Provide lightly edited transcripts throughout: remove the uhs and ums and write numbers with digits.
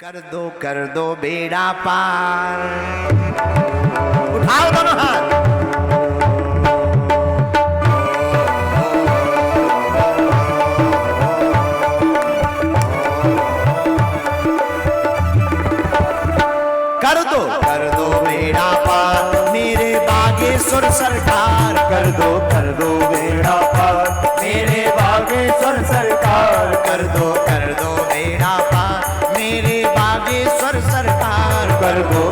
कर दो बेड़ा पार। उठाओ दोनों हाथ। कर दो बेड़ा पार मेरे बागेश्वर सरकार। कर दो बेड़ा पार मेरे बागेश्वर सरकार। कर दो बेड़ा पार मेरे बागेश्वर सरकार। कर दो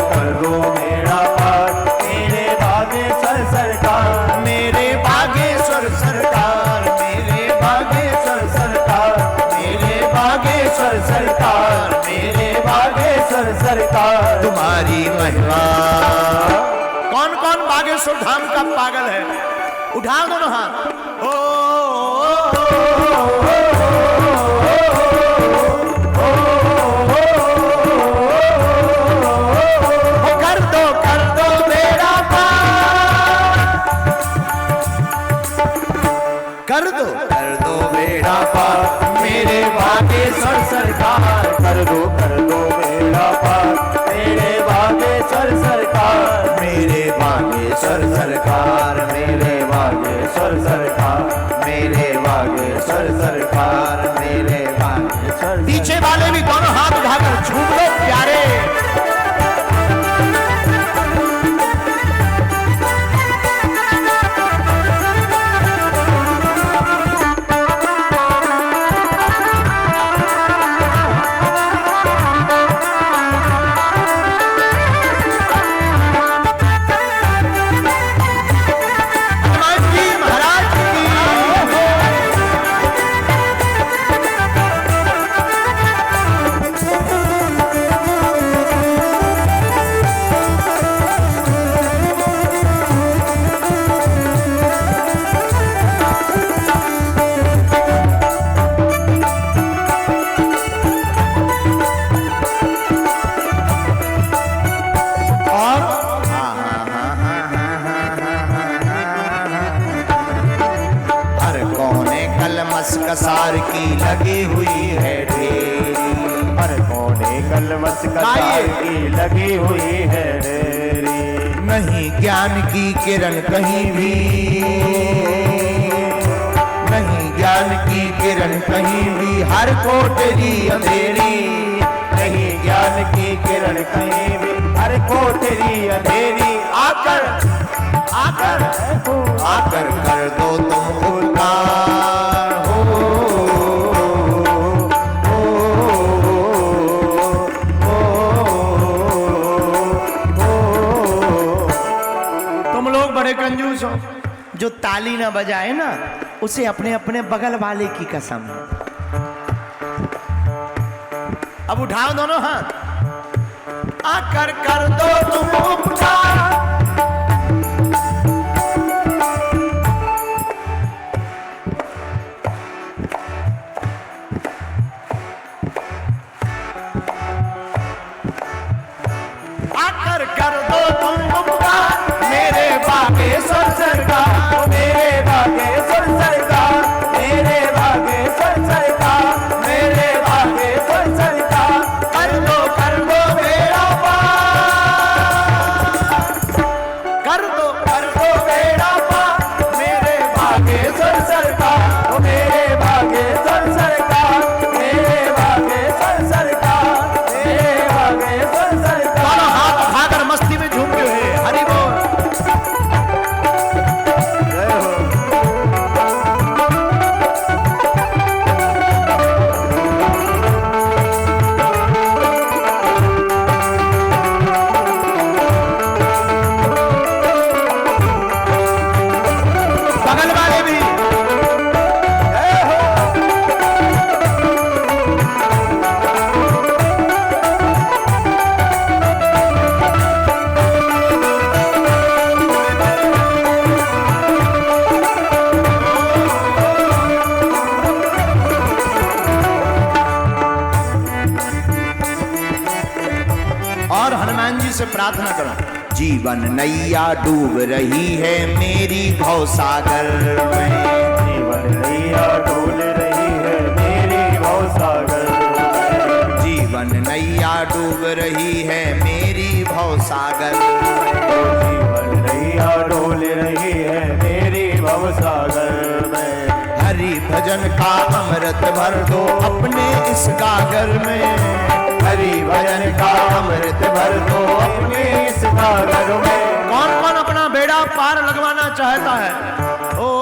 बेड़ा पार मेरे बागेश्वर सरकार। मेरे बागेश्वर सरकार मेरे बागेश्वर सरकार। मेरे बागेश्वर सरकार मेरे बागेश्वर सरकार। तुम्हारी महिमा। कौन कौन बागेश्वर धाम का पागल है? उठाओ दोनों हाथ। कर दो बेड़ा पार। कर दो बेड़ा पार मेरे बागेश्वर सरकार। कर दो बेड़ा पार मेरे बागेश्वर सरकार। मेरे बागेश्वर सरकार मेरे बागेश्वर सरकार। मेरे बागेश्वर सरकार मेरे बागेश्वर। पीछे वाले भी दोनों हाथ उठाकर झूम लो प्यारे। कसार की लगी हुई है ढेरी। हर कोने कलमस कसार की लगी हुई है ढेरी। नहीं ज्ञान की किरण कहीं भी। नहीं ज्ञान की किरण कहीं भी। हर कोठरी अंधेरी। नहीं ज्ञान की किरण कहीं भी। हर कोठरी अंधेरी। आकर कर दो तुम उद्धार। बड़े कंजूस हो। जो ताली ना बजाए ना उसे अपने अपने बगल वाले की कसम है। अब उठाओ दोनों हाथ। आकर कर दो तुम उपकार। आकर कर दो तुम उपकार मेरे बागेश्वर सरकार। मेरे बागेश्वर सरकार मेरे बागेश्वर सरकार। मेरे बागेश्वर सरकार। कर दो बेड़ा पार। कर दो बेड़ा पार मेरे बागेश्वर सरकार। मेरे बागेश्वर सरकार मेरे बागेश्वर सरकार। मेरे बागेश्वर सरकार। हाथ उठाकर मस्ती में झूम के हरि बोल। और हनुमान जी से प्रार्थना करो। जीवन नैया डूब रही है मेरी भवसागर में। जीवन नैया डूब रही है मेरी भवसागर। जीवन जीवन नैया डूब रही है मेरी भवसागर। जीवन नैया डोल रही है मेरी भवसागर में। हरि भजन का अमृत भर दो अपने इस गागर में। हरि भजन का अमृत भर दो अपने इस गागर में। कौन कौन अपना बेड़ा पार लगवाना चाहता है? ओ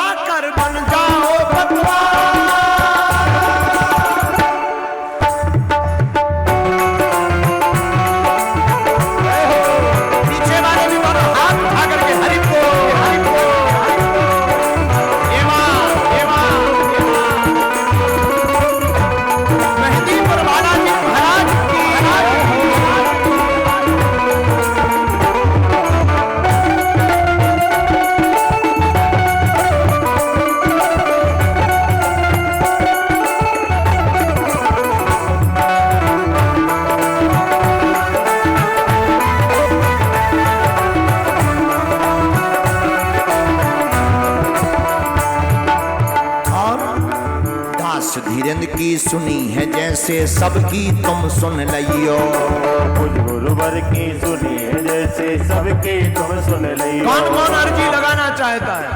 आकर बन जाओ पतवार। पीछे वाले भी दोनों हाथ उठा करके हरि बोल हरि बोल हरि बोल। एवा एवा मेहंदीपुर बालाजी महाराज की दास धीरेन्द्र की सुनी है जैसे सबकी तुम सुन लियो। कुछ गुरुवर की सुनी है जैसे सबकी तुम सुन लियो। कौन कौन अर्जी लगाना चाहता है?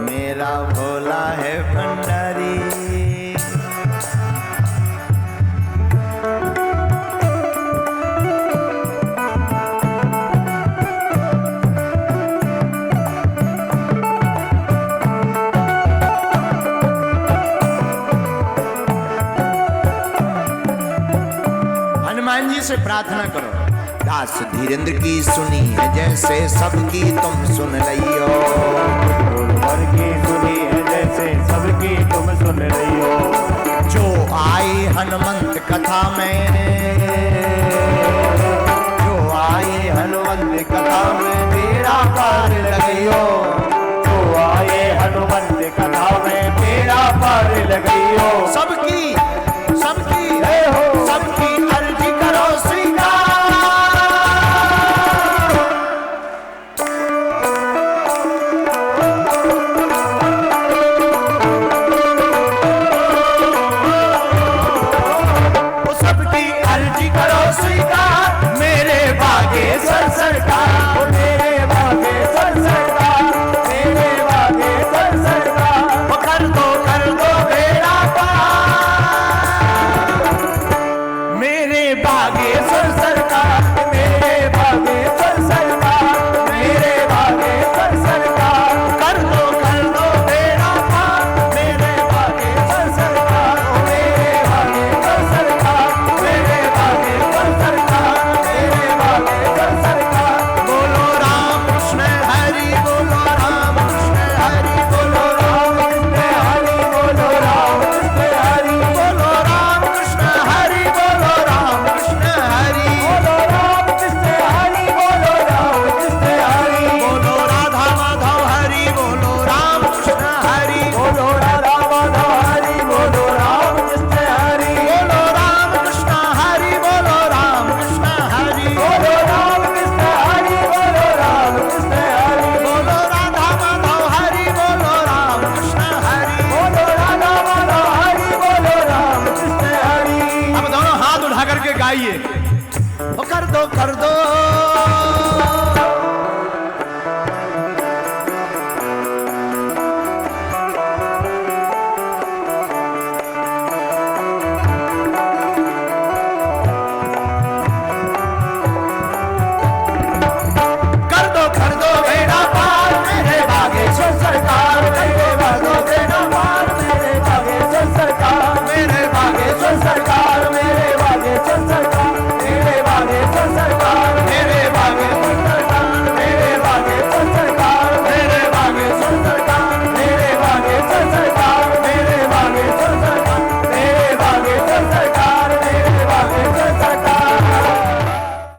मेरा भोला है भंडारी। हनुमान जी से प्रार्थना करो। दास धीरेन्द्र की सुनी है जैसे सबकी तुम सुन लियो। गुरुवर की सुनी है जैसे सबकी तुम सुन लियो। जो आई हनुमंत कथा में, जो आई हनुमंत कथा में बेड़ा पार लगियो। जो आए हनुमंत कथा में मेरा पार लगियो। सबकी सबकी सबकी अर्जी करो स्वीकार। वो सबकी अर्जी करो स्वीकार। मेरे बागेश्वर सरकार। ओ मेरे बागेश्वर सरकार, मेरे बागेश्वर सरकार। वो कर दो बेड़ा पार। मेरे बागेश्वर सरकार। मेरे बागेश्वर सरकार, मेरे बागेश्वर सरकार। कर दो बेड़ा पार। मेरे बागेश्वर सरकार, मेरे बागेश्वर सरकार। मेरे बागेश्वर सरकार, मेरे बागेश्वर सरकार। बोलो राम कृष्ण हरि बोलो राम कृष्ण हरि बोलो राम कृष्ण हरि बोलो राम कृष्ण हरि बोलो राम कृष्ण हरि बोलो राम कृष्ण हरि बोलो राम कृष्ण हरि बोलो राम कृष्ण हरि बोलो राधा माधव हरि बोलो राम कृष्ण हरि बोलो राधा माधव हरि बोलो राम कृष्ण हरि बोलो राम कृष्ण हरि बोलो राम कृष्ण हरि बोलो राम कृष्ण हरि बोलो राम कृष्ण हरि बोलो राधा माधव हरि बोलो राम कृष्ण हरि बोलो राधा माधव हरि बोलो राम कृष्ण हरि। अब दोनों हाथ उठा करके गाइए। कर दो